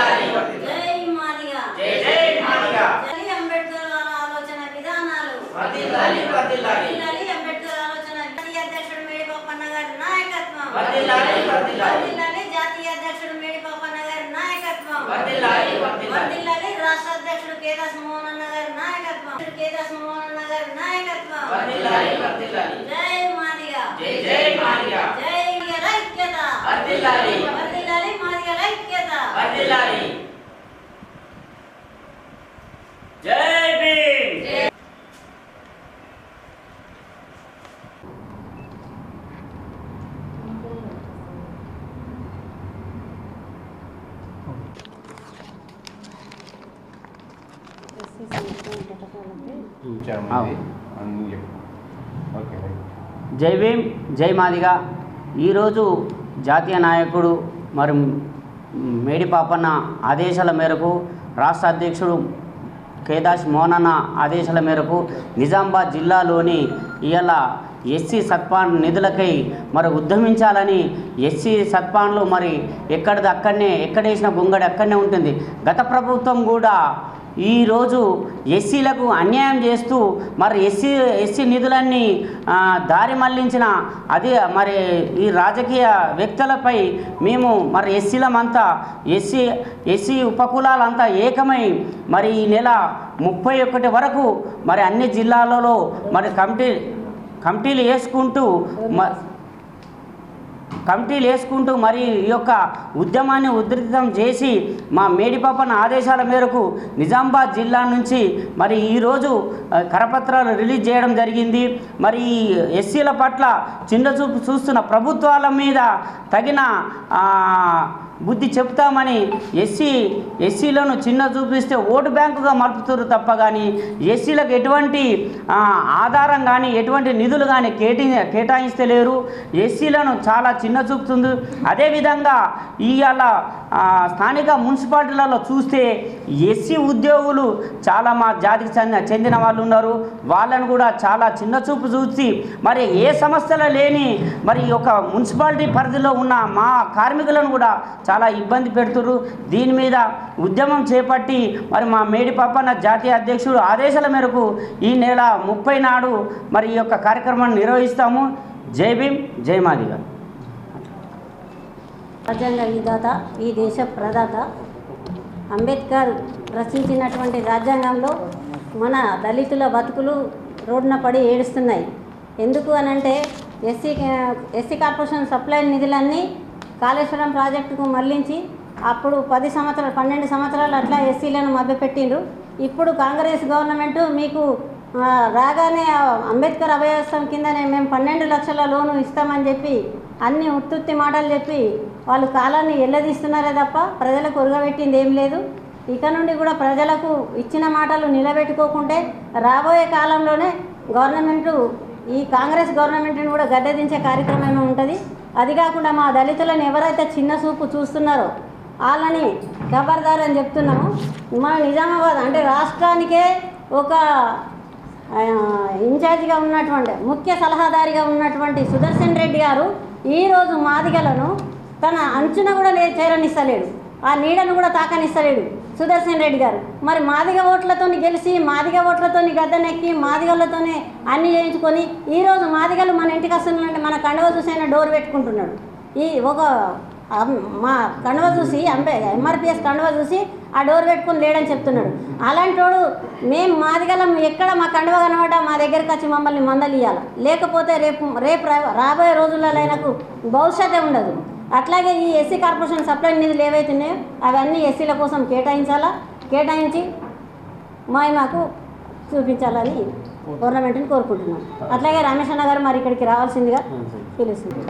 జాతీయ అధ్యక్షుడు మేడిపాపన్న గారి నాయకత్వం, రాష్ట్ర అధ్యక్షుడు కేదాస్ మోహన్ గారి నాయకత్వం, జై మాదిగా, జై ఐక్యత, మాదిగల ఐక్యత, జై భీమ్. జై భీమ్, జై మాదిగా. ఈరోజు జాతీయ నాయకుడు మరి మేడిపాపన్న ఆదేశాల మేరకు, రాష్ట్ర అధ్యక్షుడు కేదాస్ మోహనన్న ఆదేశాల మేరకు నిజామాబాద్ జిల్లాలోని ఇవాళ ఎస్సీ సత్పాన్ నిధులకై మరి ఉద్యమించాలని, ఎస్సీ సత్పాన్లు మరి ఎక్కడిది అక్కడనే, ఎక్కడేసిన గొంగడి అక్కడనే ఉంటుంది. గత ప్రభుత్వం కూడా ఈరోజు ఎస్సీలకు అన్యాయం చేస్తూ మరి ఎస్సీ నిధులన్నీ దారి మళ్లించిన అది మరి ఈ రాజకీయ వ్యక్తులపై మేము మరి ఎస్సీలమంతా ఎస్సీ ఉపకులాలంతా ఏకమై మరి ఈ నెల 31 వరకు మరి అన్ని జిల్లాలలో మరి కమిటీలు వేసుకుంటూ మరి ఈ యొక్క ఉద్యమాన్ని ఉధృతం చేసి మా మేడిపాపన్న ఆదేశాల మేరకు నిజామాబాద్ జిల్లా నుంచి మరి ఈరోజు కరపత్రాలు రిలీజ్ చేయడం జరిగింది. మరి ఎస్సీల పట్ల చిన్నచూపు చూస్తున్న ప్రభుత్వాల మీద తగిన బుద్ధి చెప్తామని, ఎస్సీలను చిన్న చూపిస్తే ఓటు బ్యాంకుగా మలుపుతారు తప్ప కానీ ఎస్సీలకు ఎటువంటి ఆధారం కానీ ఎటువంటి నిధులు కానీ కేటాయిస్తలేరు. ఎస్సీలను చాలా చిన్న చూపుతుంది. అదేవిధంగా ఇవాళ స్థానిక మున్సిపాలిటీలలో చూస్తే ఎస్సీ ఉద్యోగులు చాలా మా జాతికి చెందిన వాళ్ళు ఉన్నారు. వాళ్ళను కూడా చాలా చిన్న చూపు చూసి మరి ఏ సమస్యలు లేని మరి ఒక మున్సిపాలిటీ పరిధిలో ఉన్న మా కార్మికులను కూడా చాలా ఇబ్బంది పెడుతున్నారు. దీని మీద ఉద్యమం చేపట్టి మరి మా మేడిపాపన్న జాతీయ అధ్యక్షుడు ఆదేశాల మేరకు ఈ నెల 30 నాడు మరి ఈ యొక్క కార్యక్రమాన్ని నిర్వహిస్తాము. జై భీమ్, జై మాదిగా. రాజ్యాంగ విధాత, ఈ దేశ ప్రదాత అంబేద్కర్ రచించినటువంటి రాజ్యాంగంలో మన దళితుల బతుకులు రోడ్డున పడి ఏడుస్తున్నాయి. ఎందుకు అనంటే ఎస్సీ కార్పొరేషన్ సప్లై నిధులన్నీ కాళేశ్వరం ప్రాజెక్టుకు మళ్లించి అప్పుడు 12 సంవత్సరాలు అట్లా ఎస్సీలను మభ్యపెట్టిండ్రు. ఇప్పుడు కాంగ్రెస్ గవర్నమెంటు మీకు రాగానే అంబేద్కర్ అభయస్థం కిందనే మేము 12 లక్షల లోను ఇస్తామని చెప్పి అన్ని ఉత్తుత్తి మాటలు చెప్పి వాళ్ళు కాలాన్ని ఎల్లదీస్తున్నారే తప్ప ప్రజలకు ఒరగబెట్టింది ఏం లేదు. ఇక నుండి కూడా ప్రజలకు ఇచ్చిన మాటలు నిలబెట్టుకోకుంటే రాబోయే కాలంలోనే గవర్నమెంటు ఈ కాంగ్రెస్ గవర్నమెంట్ని కూడా గద్దెదించే కార్యక్రమం ఉంటుంది. అది కాకుండా మా దళితులను ఎవరైతే చిన్న చూపు చూస్తున్నారో వాళ్ళని ఖబర్దార్ అని చెప్తున్నాము. మన నిజామాబాద్ అంటే రాష్ట్రానికే ఒక ఇన్ఛార్జిగా ఉన్నటువంటి ముఖ్య సలహాదారిగా ఉన్నటువంటి సుదర్శన్ రెడ్డి గారు ఈరోజు మాదిగలను తన అంచున కూడా చేరనిస్తలేడు, ఆ నీడను కూడా తాకనిస్తలేడు సుదర్శన్ రెడ్డి గారు. మరి మాదిగ ఓట్లతో గెలిచి మాదిగ ఓట్లతో గద్దెనెక్కి మాదిగలతోనే అన్ని చేయించుకొని ఈరోజు మాదిగలు మన ఇంటికి వస్తున్నారంటే మన కండవ చూసైనా డోర్ పెట్టుకుంటున్నాడు. ఈ ఒక మా కండవ చూసి ఎంఆర్పిఎస్ కండవ చూసి ఆ డోర్ పెట్టుకుని లేడని చెప్తున్నాడు. అలాంటోడు మేము మాదిగలం ఎక్కడ మా కండవ కనబడ్డా మా దగ్గరికి వచ్చి మమ్మల్ని మందలియాలి, లేకపోతే రేపు రాబోయే రోజులలో ఆయనకు భవిష్యత్తే ఉండదు. అట్లాగే ఈ ఎస్సీ కార్పొరేషన్ సప్లై నిధులు ఏవైతున్నాయో అవన్నీ ఎస్సీల కోసం కేటాయించి మాకు చూపించాలని గవర్నమెంట్ని కోరుకుంటున్నాం. అట్లాగే రమేష్ అన్న గారు మరి ఇక్కడికి రావాల్సిందిగా పిలుస్తుంది.